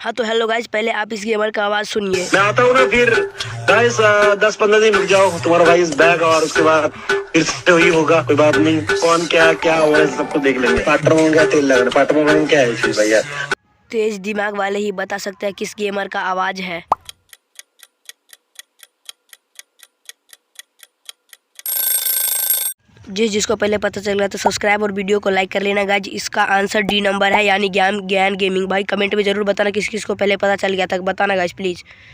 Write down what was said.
हाँ तो hello guys, पहले आप इस गेमर का आवाज सुनिए। मैं आता हूँ ना फिर गाइस 10-15 दिन रुक जाओ, तुम्हारा भाई इस बैग और उसके बाद फिर से वही होगा। कोई बात नहीं, कौन क्या क्या हुआ है सबको देख लेंगे। पार्टनर में क्या तेल लग रहा है, पार्टनर में क्या है चीज भैया। तेज दिमाग वाले ही बता सकते हैं किस गेमर का आवाज है। जिसको पहले पता चल गया तो सब्सक्राइब और वीडियो को लाइक कर लेना गाइज। इसका आंसर डी नंबर है, यानी ज्ञान गेमिंग। भाई कमेंट में जरूर बताना किस किस को पहले पता चल गया था, बताना गाइज प्लीज।